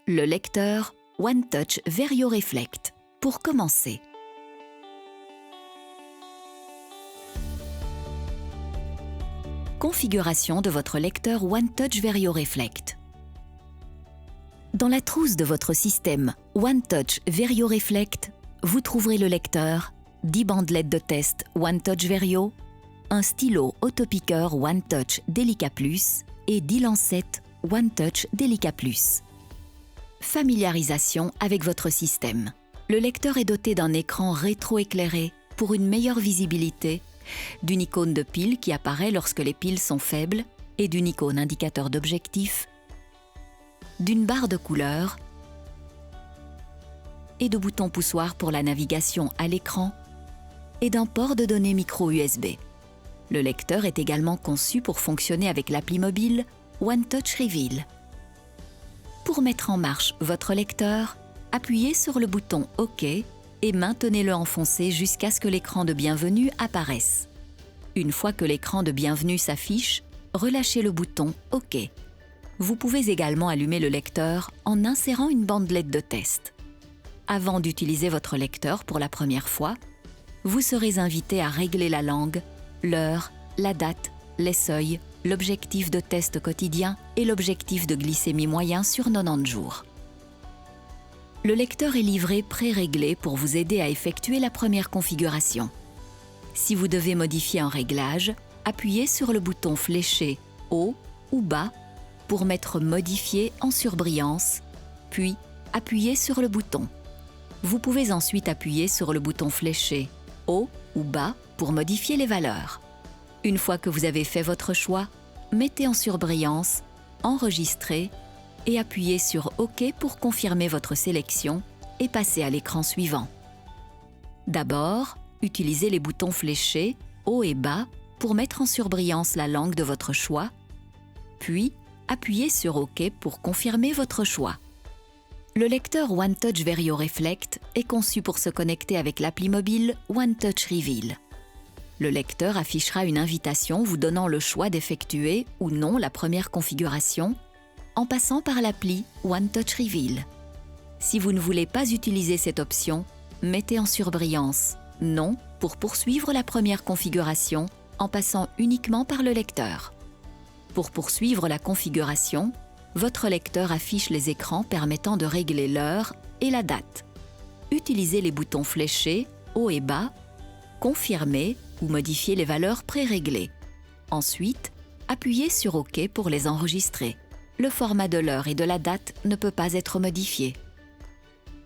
Le lecteur OneTouch VarioReflect. Pour commencer. Configuration de votre lecteur OneTouch VarioReflect. Dans la trousse de votre système OneTouch VarioReflect, vous trouverez le lecteur, 10 bandelettes de test OneTouch Vario, un stylo autopiqueur OneTouch Delica Plus et 10 lancettes OneTouch Delica Plus. Familiarisation avec votre système. Le lecteur est doté d'un écran rétroéclairé pour une meilleure visibilité, d'une icône de pile qui apparaît lorsque les piles sont faibles et d'une icône indicateur d'objectif, d'une barre de couleurs et de boutons poussoirs pour la navigation à l'écran et d'un port de données micro USB. Le lecteur est également conçu pour fonctionner avec l'appli mobile OneTouch Reveal. Pour mettre en marche votre lecteur, appuyez sur le bouton OK et maintenez-le enfoncé jusqu'à ce que l'écran de bienvenue apparaisse. Une fois que l'écran de bienvenue s'affiche, relâchez le bouton OK. Vous pouvez également allumer le lecteur en insérant une bandelette de test. Avant d'utiliser votre lecteur pour la première fois, vous serez invité à régler la langue, l'heure, la date, les seuils, l'objectif de test quotidien et l'objectif de glycémie moyen sur 90 jours. Le lecteur est livré pré-réglé pour vous aider à effectuer la première configuration. Si vous devez modifier un réglage, appuyez sur le bouton fléché haut ou bas pour mettre Modifier en surbrillance, puis appuyez sur le bouton. Vous pouvez ensuite appuyer sur le bouton fléché haut ou bas pour modifier les valeurs. Une fois que vous avez fait votre choix, mettez en surbrillance, enregistrez et appuyez sur OK pour confirmer votre sélection et passer à l'écran suivant. D'abord, utilisez les boutons fléchés haut et bas pour mettre en surbrillance la langue de votre choix, puis appuyez sur OK pour confirmer votre choix. Le lecteur OneTouch VarioReflect est conçu pour se connecter avec l'appli mobile OneTouch Reveal. Le lecteur affichera une invitation vous donnant le choix d'effectuer ou non la première configuration en passant par l'appli OneTouch Reveal. Si vous ne voulez pas utiliser cette option, mettez en surbrillance « Non » pour poursuivre la première configuration en passant uniquement par le lecteur. Pour poursuivre la configuration, votre lecteur affiche les écrans permettant de régler l'heure et la date. Utilisez les boutons fléchés haut et bas, confirmer ou modifier les valeurs pré-réglées. Ensuite, appuyez sur OK pour les enregistrer. Le format de l'heure et de la date ne peut pas être modifié.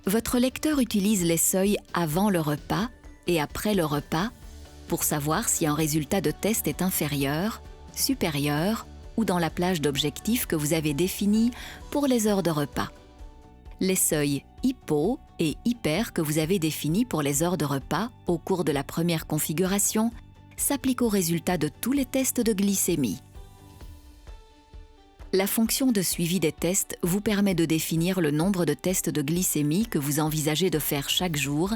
Votre lecteur utilise les seuils avant le repas et après le repas pour savoir si un résultat de test est inférieur, supérieur ou dans la plage d'objectifs que vous avez définie pour les heures de repas. Les seuils hypo et hyper que vous avez définis pour les heures de repas au cours de la première configuration s'appliquent aux résultats de tous les tests de glycémie. La fonction de suivi des tests vous permet de définir le nombre de tests de glycémie que vous envisagez de faire chaque jour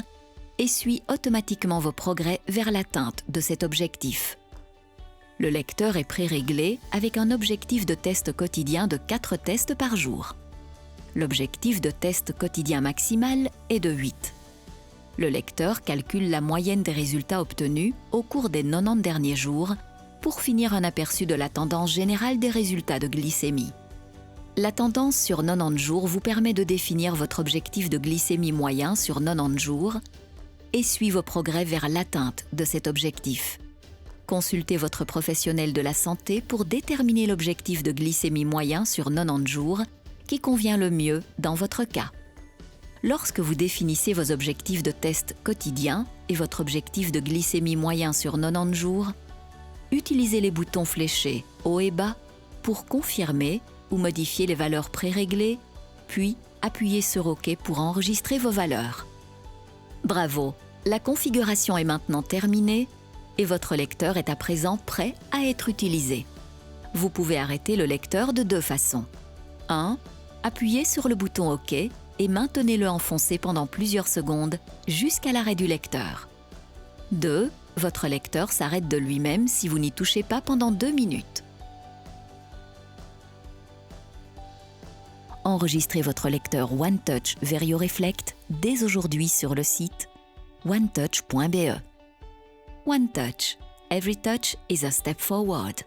et suit automatiquement vos progrès vers l'atteinte de cet objectif. Le lecteur est pré-réglé avec un objectif de test quotidien de 4 tests par jour. L'objectif de test quotidien maximal est de 8. Le lecteur calcule la moyenne des résultats obtenus au cours des 90 derniers jours pour finir un aperçu de la tendance générale des résultats de glycémie. La tendance sur 90 jours vous permet de définir votre objectif de glycémie moyen sur 90 jours et suit vos progrès vers l'atteinte de cet objectif. Consultez votre professionnel de la santé pour déterminer l'objectif de glycémie moyen sur 90 jours qui convient le mieux dans votre cas. Lorsque vous définissez vos objectifs de test quotidiens et votre objectif de glycémie moyen sur 90 jours, utilisez les boutons fléchés haut et bas pour confirmer ou modifier les valeurs pré-réglées, puis appuyez sur OK pour enregistrer vos valeurs. Bravo! La configuration est maintenant terminée et votre lecteur est à présent prêt à être utilisé. Vous pouvez arrêter le lecteur de 2 façons. 1. Appuyez sur le bouton OK et maintenez-le enfoncé pendant plusieurs secondes jusqu'à l'arrêt du lecteur. 2. Votre lecteur s'arrête de lui-même si vous n'y touchez pas pendant 2 minutes. Enregistrez votre lecteur OneTouch VarioReflect dès aujourd'hui sur le site onetouch.be. OneTouch. Every touch is a step forward.